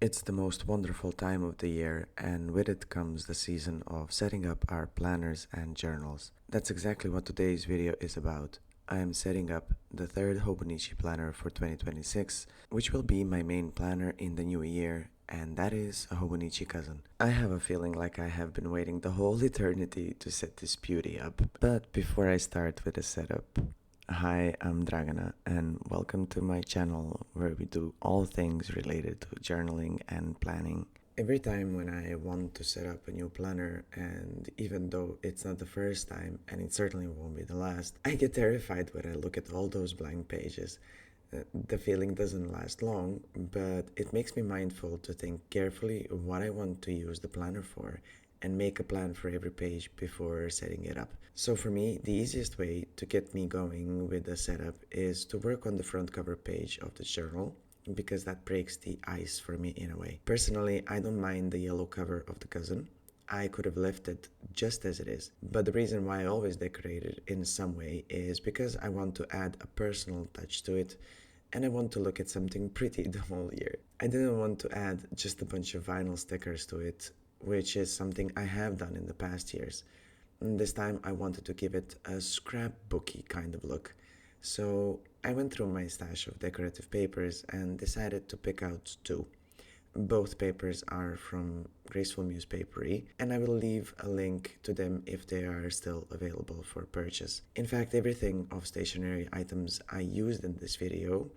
It's the most wonderful time of the year, and with it comes the season of setting up our planners and journals. That's exactly what today's video is about. I am setting up the third Hobonichi planner for 2026, which will be my main planner in the new year, and that is a Hobonichi cousin. I have a feeling like I have been waiting the whole eternity to set this beauty up. But before I start with the setup, hi, I'm Dragana, and welcome to my channel where we do all things related to journaling and planning. Every time when I want to set up a new planner, and even though it's not the first time, and it certainly won't be the last, I get terrified when I look at all those blank pages. The feeling doesn't last long, but it makes me mindful to think carefully what I want to use the planner for and make a plan for every page before setting it up. So for me, the easiest way to get me going with the setup is to work on the front cover page of the journal, because that breaks the ice for me in a way. Personally, I don't mind the yellow cover of the cousin. I could have left it just as it is, but the reason why I always decorate it in some way is because I want to add a personal touch to it, and I want to look at something pretty the whole year. I didn't want to add just a bunch of vinyl stickers to it, which is something I have done in the past years. And this time I wanted to give it a scrapbooky kind of look. So I went through my stash of decorative papers and decided to pick out two. Both papers are from Graceful Muse Paperie, and I will leave a link to them if they are still available for purchase. In fact, everything of stationery items I used in this video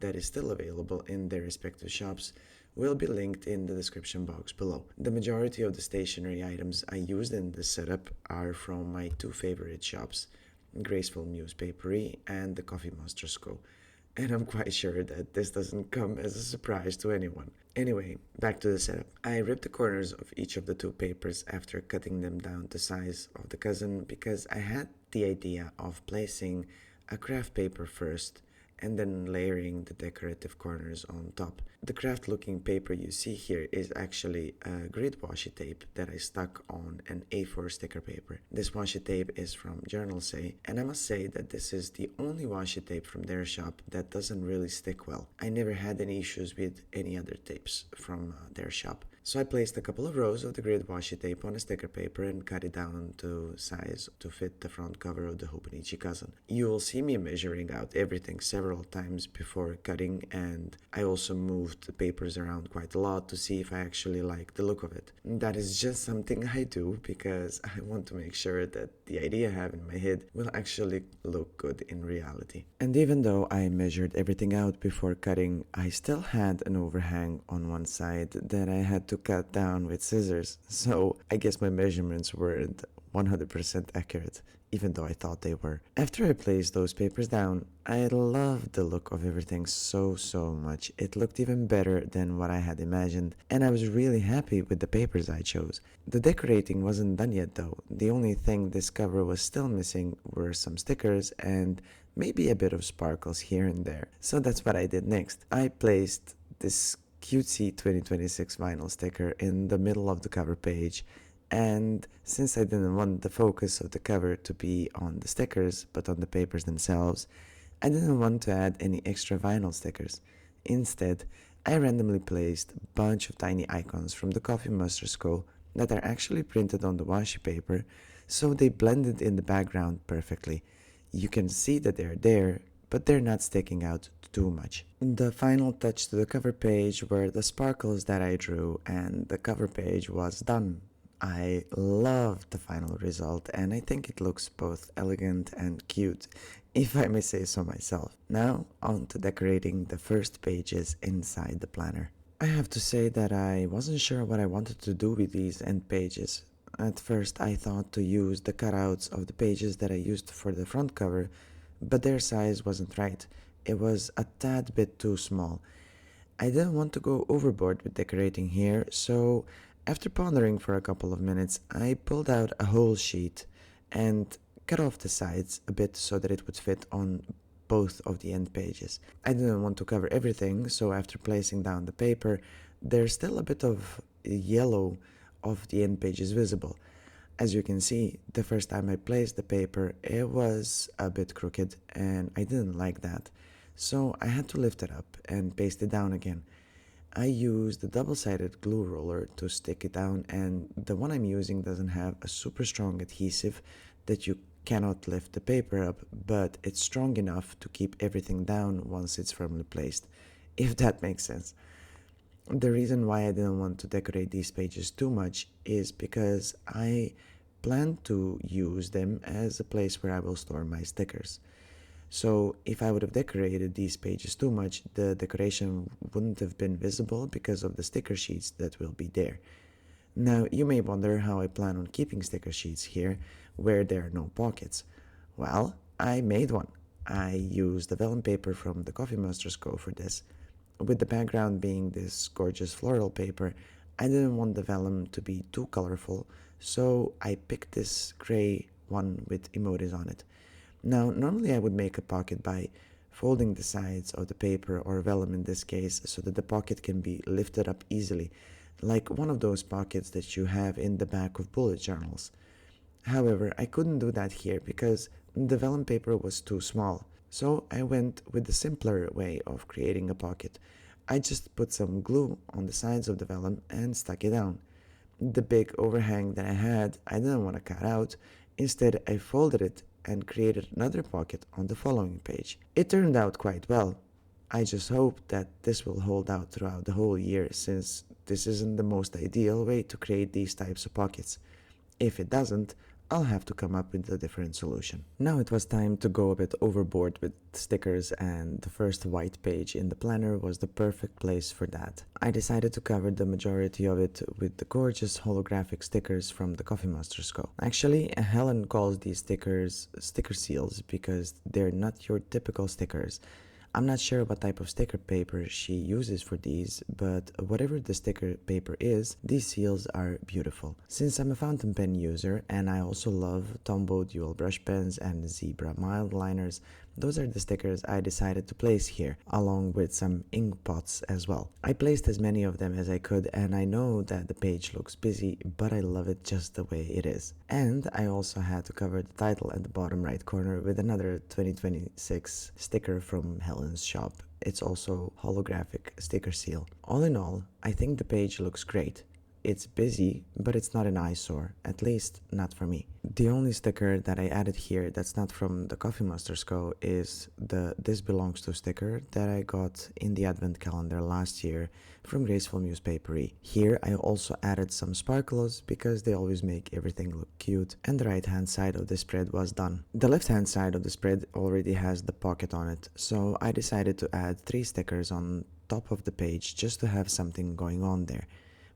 that is still available in their respective shops will be linked in the description box below. The majority of the stationery items I used in this setup are from my two favorite shops, Graceful Muse Paperie and the Coffee Monsters Co. And I'm quite sure that this doesn't come as a surprise to anyone. Anyway, back to the setup. I ripped the corners of each of the two papers after cutting them down to size of the cousin because I had the idea of placing a craft paper first and then layering the decorative corners on top. The craft looking paper you see here is actually a grid washi tape that I stuck on an A4 sticker paper. This washi tape is from Journal Say, and I must say that this is the only washi tape from their shop that doesn't really stick well. I never had any issues with any other tapes from their shop. So I placed a couple of rows of the grid washi tape on a sticker paper and cut it down to size to fit the front cover of the Hobonichi cousin. You will see me measuring out everything several times before cutting, and I also moved the papers around quite a lot to see if I actually like the look of it. That is just something I do because I want to make sure that the idea I have in my head will actually look good in reality. And even though I measured everything out before cutting, I still had an overhang on one side that I had to cut down with scissors, so I guess my measurements weren't 100% accurate, even though I thought they were. After I placed those papers down, I loved the look of everything so much. It looked even better than what I had imagined, and I was really happy with the papers I chose. The decorating wasn't done yet though. The only thing this cover was still missing were some stickers and maybe a bit of sparkles here and there. So that's what I did next. I placed this cutesy 2026 vinyl sticker in the middle of the cover page, and since I didn't want the focus of the cover to be on the stickers but on the papers themselves, I didn't want to add any extra vinyl stickers. Instead, I randomly placed a bunch of tiny icons from the Coffee Monsters Co. that are actually printed on the washi paper, so they blended in the background perfectly. You can see that they're there, but they're not sticking out too much. The final touch to the cover page were the sparkles that I drew, and the cover page was done. I love the final result, and I think it looks both elegant and cute, if I may say so myself. Now, on to decorating the first pages inside the planner. I have to say that I wasn't sure what I wanted to do with these end pages. At first I thought to use the cutouts of the pages that I used for the front cover, but their size wasn't right. It was a tad bit too small. I didn't want to go overboard with decorating here, so after pondering for a couple of minutes, I pulled out a whole sheet and cut off the sides a bit so that it would fit on both of the end pages. I didn't want to cover everything, so after placing down the paper, there's still a bit of yellow of the end pages visible. As you can see, the first time I placed the paper, it was a bit crooked and I didn't like that. So I had to lift it up and paste it down again. I used the double-sided glue roller to stick it down, and the one I'm using doesn't have a super strong adhesive that you cannot lift the paper up, but it's strong enough to keep everything down once it's firmly placed, if that makes sense. The reason why I didn't want to decorate these pages too much is because I plan to use them as a place where I will store my stickers. So if I would have decorated these pages too much, the decoration wouldn't have been visible because of the sticker sheets that will be there. Now, you may wonder how I plan on keeping sticker sheets here where there are no pockets. Well, I made one. I used the vellum paper from the Coffee Master's Co. for this. With the background being this gorgeous floral paper, I didn't want the vellum to be too colorful, so I picked this gray one with emojis on it. Now, normally I would make a pocket by folding the sides of the paper, or vellum in this case, so that the pocket can be lifted up easily, like one of those pockets that you have in the back of bullet journals. However, I couldn't do that here because the vellum paper was too small, so I went with the simpler way of creating a pocket. I just put some glue on the sides of the vellum and stuck it down. The big overhang that I had, I didn't want to cut out. Instead, I folded it and created another pocket on the following page. It turned out quite well. I just hope that this will hold out throughout the whole year, since this isn't the most ideal way to create these types of pockets. If it doesn't, I'll have to come up with a different solution. Now it was time to go a bit overboard with stickers, and the first white page in the planner was the perfect place for that. I decided to cover the majority of it with the gorgeous holographic stickers from the Coffee Master's Co. Actually, Helen calls these stickers sticker seals because they're not your typical stickers. I'm not sure what type of sticker paper she uses for these, but whatever the sticker paper is, these seals are beautiful. Since I'm a fountain pen user and I also love Tombow dual brush pens and Zebra mild liners, those are the stickers I decided to place here, along with some ink pots as well. I placed as many of them as I could, and I know that the page looks busy, but I love it just the way it is. And I also had to cover the title at the bottom right corner with another 2026 sticker from Helen's shop. It's also holographic sticker seal. All in all, I think the page looks great. It's busy, but it's not an eyesore, at least not for me. The only sticker that I added here that's not from the Coffee Master's Co. is the This Belongs To sticker that I got in the advent calendar last year from Graceful Muse Paperie. Here I also added some sparkles because they always make everything look cute, and the right hand side of the spread was done. The left hand side of the spread already has the pocket on it, so I decided to add 3 stickers on top of the page just to have something going on there.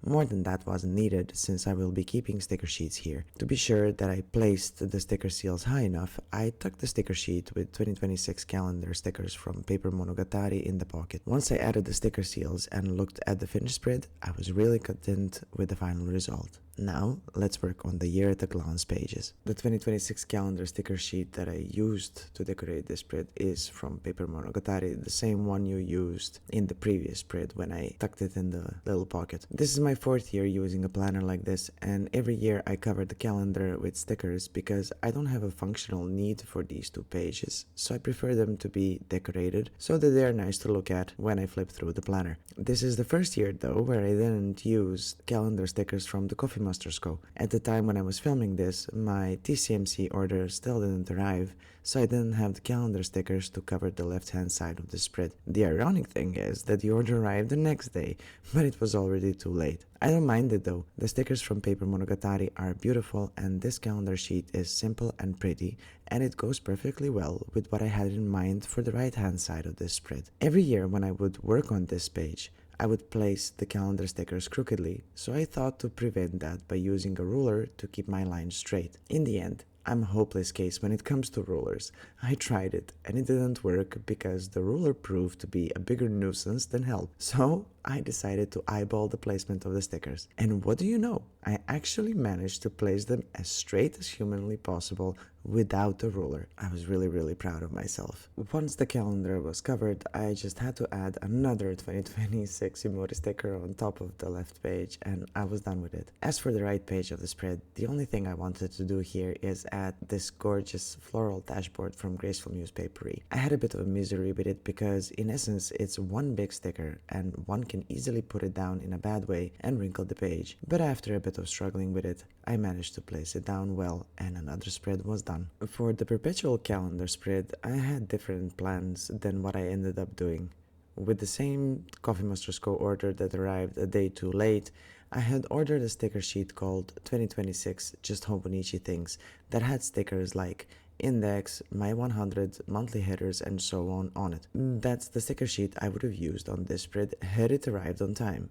More than that wasn't needed, since I will be keeping sticker sheets here. To be sure that I placed the sticker seals high enough, I tucked the sticker sheet with 2026 calendar stickers from Paper Monogatari in the pocket. Once I added the sticker seals and looked at the finished spread, I was really content with the final result. Now, let's work on the year at a glance pages. The 2026 calendar sticker sheet that I used to decorate this spread is from Paper Monogatari, the same one you used in the previous spread when I tucked it in the little pocket. This is my 4th year using a planner like this, and every year I cover the calendar with stickers because I don't have a functional need for these 2 pages, so I prefer them to be decorated so that they are nice to look at when I flip through the planner. This is the first year though where I didn't use calendar stickers from the Coffee Master's Co. At the time when I was filming this, my TCMC order still didn't arrive, so I didn't have the calendar stickers to cover the left hand side of the spread. The ironic thing is that the order arrived the next day, but it was already too late. I don't mind it though. The stickers from Paper Monogatari are beautiful, and this calendar sheet is simple and pretty, and it goes perfectly well with what I had in mind for the right hand side of this spread. Every year when I would work on this page, I would place the calendar stickers crookedly, so I thought to prevent that by using a ruler to keep my lines straight. In the end, I'm a hopeless case when it comes to rulers. I tried it and it didn't work because the ruler proved to be a bigger nuisance than help. So I decided to eyeball the placement of the stickers. And what do you know? I actually managed to place them as straight as humanly possible without a ruler. I was really proud of myself. Once the calendar was covered, I just had to add another 2026 emoji sticker on top of the left page, and I was done with it. As for the right page of the spread, the only thing I wanted to do here is add this gorgeous floral dashboard from Graceful Muse Paperie. I had a bit of a misery with it because in essence it's one big sticker and one can easily put it down in a bad way and wrinkle the page. But after a bit of struggling with it, I managed to place it down well and another spread was done. For the perpetual calendar spread, I had different plans than what I ended up doing. With the same Coffee Masters Co order that arrived a day too late, I had ordered a sticker sheet called 2026 Just Hobonichi Things that had stickers like index, my 100, monthly headers, and so on it. That's the sticker sheet I would have used on this spread had it arrived on time.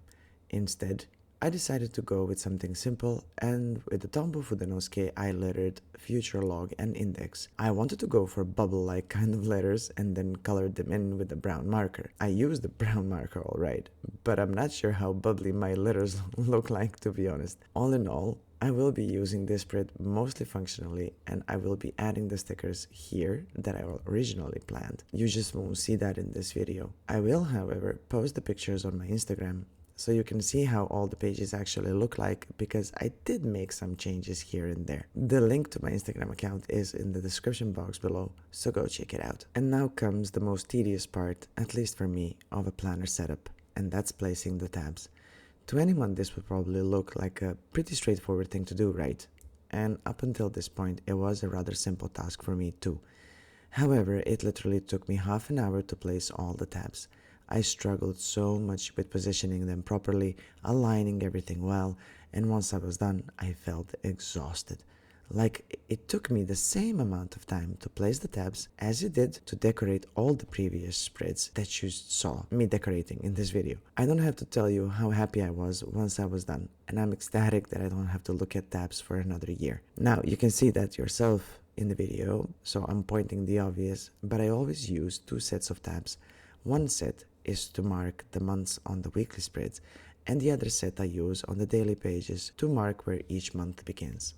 Instead, I decided to go with something simple, and with the Tombow Fudenosuke I lettered future log and index. I wanted to go for bubble-like kind of letters and then colored them in with a brown marker. I used the brown marker alright, but I'm not sure how bubbly my letters look like, to be honest. All in all, I will be using this spread mostly functionally, and I will be adding the stickers here that I originally planned. You just won't see that in this video. I will, however, post the pictures on my Instagram so you can see how all the pages actually look like, because I did make some changes here and there. The link to my Instagram account is in the description box below, so go check it out. And now comes the most tedious part, at least for me, of a planner setup, and that's placing the tabs. To anyone this would probably look like a pretty straightforward thing to do, right? And up until this point it was a rather simple task for me too. However, it literally took me half an hour to place all the tabs. I struggled so much with positioning them properly, aligning everything well, and once I was done, I felt exhausted. Like, it took me the same amount of time to place the tabs as it did to decorate all the previous spreads that you saw me decorating in this video. I don't have to tell you how happy I was once I was done, and I'm ecstatic that I don't have to look at tabs for another year. Now, you can see that yourself in the video, so I'm pointing the obvious, but I always use two sets of tabs. One set is to mark the months on the weekly spreads, and the other set I use on the daily pages to mark where each month begins.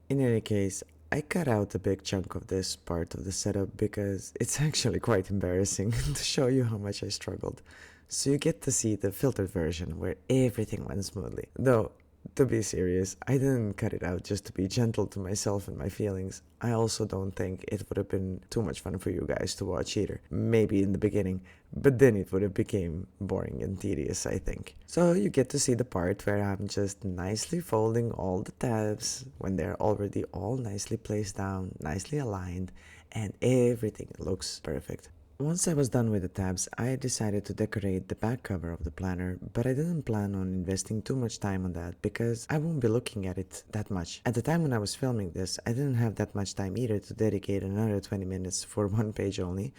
In any case, I cut out a big chunk of this part of the setup because it's actually quite embarrassing to show you how much I struggled. So you get to see the filtered version where everything went smoothly. Though, to be serious, I didn't cut it out just to be gentle to myself and my feelings. I also don't think it would have been too much fun for you guys to watch either. Maybe in the beginning, but then it would have become boring and tedious, I think. So you get to see the part where I'm just nicely folding all the tabs when they're already all nicely placed down, nicely aligned, and everything looks perfect. Once I was done with the tabs, I decided to decorate the back cover of the planner, but I didn't plan on investing too much time on that because I won't be looking at it that much. At the time when I was filming this, I didn't have that much time either to dedicate another 20 minutes for one page only,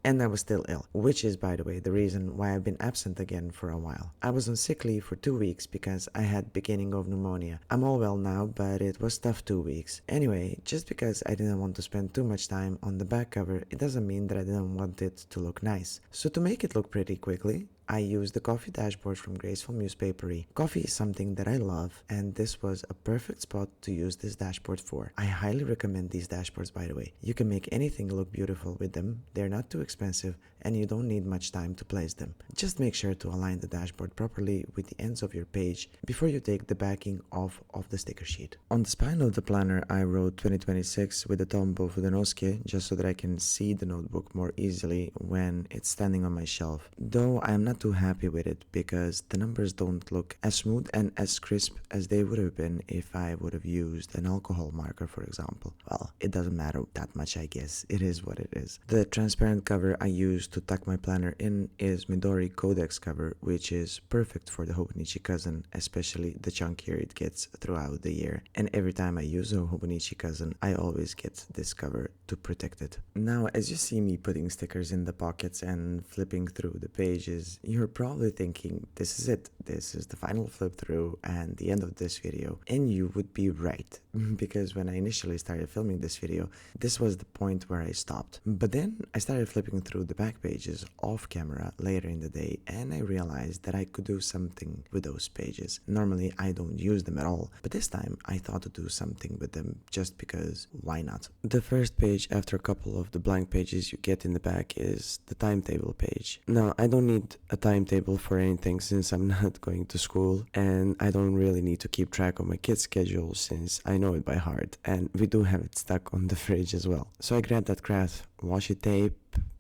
and I was still ill, which is, by the way, the reason why I've been absent again for a while. I was on sick leave for 2 weeks because I had beginning of pneumonia. I'm all well now, but it was tough 2 weeks. Anyway, just because I didn't want to spend too much time on the back cover, it doesn't mean that I didn't want it to look nice. So to make it look pretty quickly, I used the coffee dashboard from Graceful Muse Paperie. Coffee is something that I love, and this was a perfect spot to use this dashboard for. I highly recommend these dashboards, by the way. You can make anything look beautiful with them, they're not too expensive, and you don't need much time to place them. Just make sure to align the dashboard properly with the ends of your page before you take the backing off of the sticker sheet. On the spine of the planner, I wrote 2026 with the Tombow Fudenosuke just so that I can see the notebook more easily when it's standing on my shelf. Though I am not too happy with it because the numbers don't look as smooth and as crisp as they would have been if I would have used an alcohol marker, for example. Well, it doesn't matter that much, I guess. It is what it is. The transparent cover I used to tuck my planner in is Midori Codex cover, which is perfect for the Hobonichi cousin, especially the chunkier it gets throughout the year. And every time I use a Hobonichi cousin, I always get this cover to protect it. Now, as you see me putting stickers in the pockets and flipping through the pages, You're probably thinking, this is it, this is the final flip through and the end of this video, and you would be right, because when I initially started filming this video, this was the point where I stopped. But then I started flipping through the back pages off camera later in the day, and I realized that I could do something with those pages. Normally I don't use them at all, but this time I thought to do something with them just because why not? The first page after a couple of the blank pages you get in the back is the timetable page. Now I don't need a timetable for anything since I'm not going to school, and I don't really need to keep track of my kids' schedule since I know it by heart, and we do have it stuck on the fridge as well. So I grabbed that craft washi tape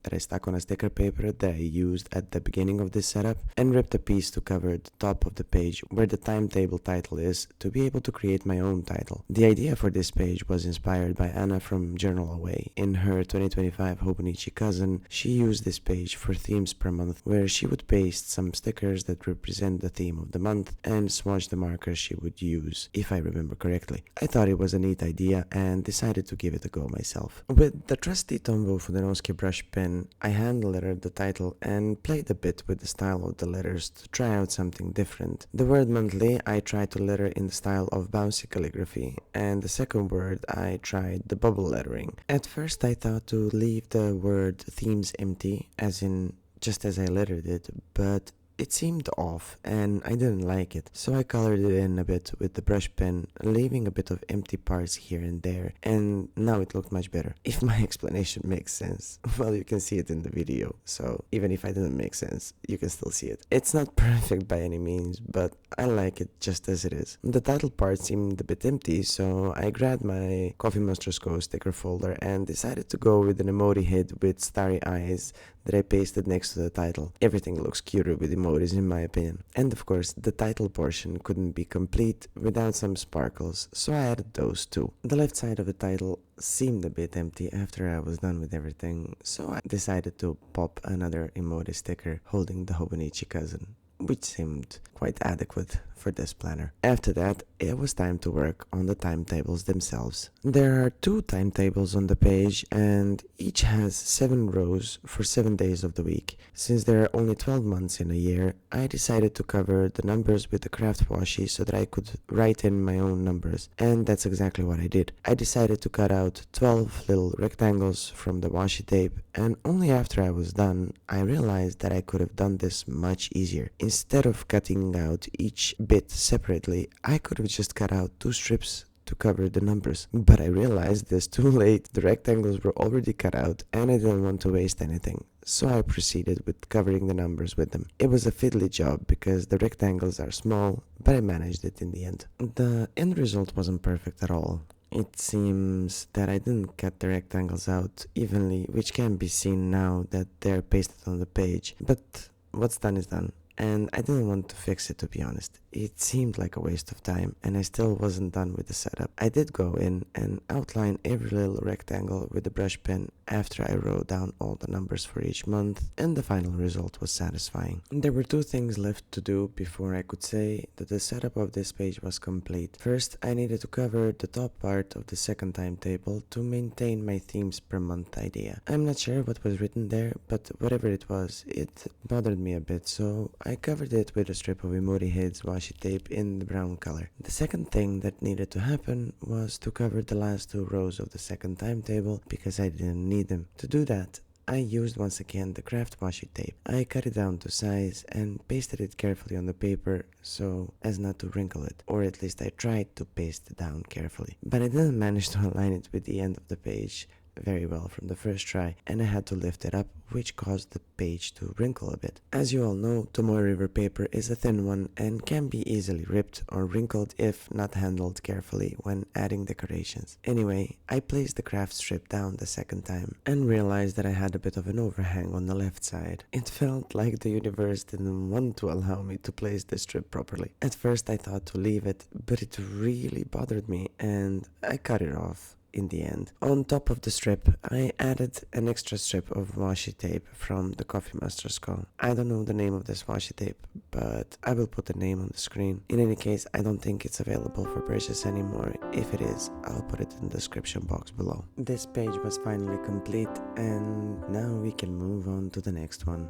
that I stuck on a sticker paper that I used at the beginning of this setup and ripped a piece to cover the top of the page where the timetable title is to be able to create my own title. The idea for this page was inspired by Anna from Journal Away. In her 2025 Hobonichi cousin, she used this page for themes per month, where she would paste some stickers that represent the theme of the month and swatch the markers she would use, if I remember correctly. I thought it was a neat idea and decided to give it a go myself. With the trusty Tombow Fudenosuke brush pen, I hand-lettered the title and played a bit with the style of the letters to try out something different. The word monthly I tried to letter in the style of bouncy calligraphy, and the second word I tried the bubble lettering. At first I thought to leave the word themes empty, as in just as I lettered it, but it seemed off and I didn't like it, so I colored it in a bit with the brush pen, leaving a bit of empty parts here and there, and now it looked much better. If my explanation makes sense, well, you can see it in the video, so even if I didn't make sense, you can still see it. It's not perfect by any means, but I like it just as it is. The title part seemed a bit empty, so I grabbed my Coffee Monsters Go sticker folder and decided to go with an emoji head with starry eyes that I pasted next to the title. Everything looks cuter with emojis in my opinion. And of course, the title portion couldn't be complete without some sparkles, so I added those too. The left side of the title seemed a bit empty after I was done with everything, so I decided to pop another emoji sticker holding the Hobonichi cousin, which seemed quite adequate for this planner. After that, it was time to work on the timetables themselves. There are 2 timetables on the page and each has 7 rows for 7 days of the week. Since there are only 12 months in a year, I decided to cover the numbers with the craft washi so that I could write in my own numbers, and that's exactly what I did. I decided to cut out 12 little rectangles from the washi tape, and only after I was done, I realized that I could have done this much easier. Instead of cutting out each bit separately, I could have just cut out 2 strips to cover the numbers. But I realized this too late. The rectangles were already cut out and I didn't want to waste anything, so I proceeded with covering the numbers with them. It was a fiddly job because the rectangles are small, but I managed it in the end. The end result wasn't perfect at all. It seems that I didn't cut the rectangles out evenly, which can be seen now that they're pasted on the page, but what's done is done. And I didn't want to fix it, to be honest. It seemed like a waste of time and I still wasn't done with the setup. I did go in and outline every little rectangle with the brush pen after I wrote down all the numbers for each month, and the final result was satisfying. There were 2 things left to do before I could say that the setup of this page was complete. First, I needed to cover the top part of the second timetable to maintain my themes per month idea. I'm not sure what was written there, but whatever it was, it bothered me a bit, so I covered it with a strip of emoji heads washi tape in the brown color. The second thing that needed to happen was to cover the last 2 rows of the second timetable because I didn't need them. To do that, I used once again the craft washi tape. I cut it down to size and pasted it carefully on the paper so as not to wrinkle it, or at least I tried to paste it down carefully. But I didn't manage to align it with the end of the page very well from the first try, and I had to lift it up, which caused the page to wrinkle a bit. As you all know, Tomoe River paper is a thin one and can be easily ripped or wrinkled if not handled carefully when adding decorations. Anyway, I placed the craft strip down the second time and realized that I had a bit of an overhang on the left side. It felt like the universe didn't want to allow me to place the strip properly. At first I thought to leave it, but it really bothered me and I cut it off. In the end, on top of the strip, I added an extra strip of washi tape from the Coffee Monsters Go. I don't know the name of this washi tape, but I will put the name on the screen. In any case, I don't think it's available for purchase anymore. If it is, I'll put it in the description box below. This page was finally complete, and now we can move on to the next one.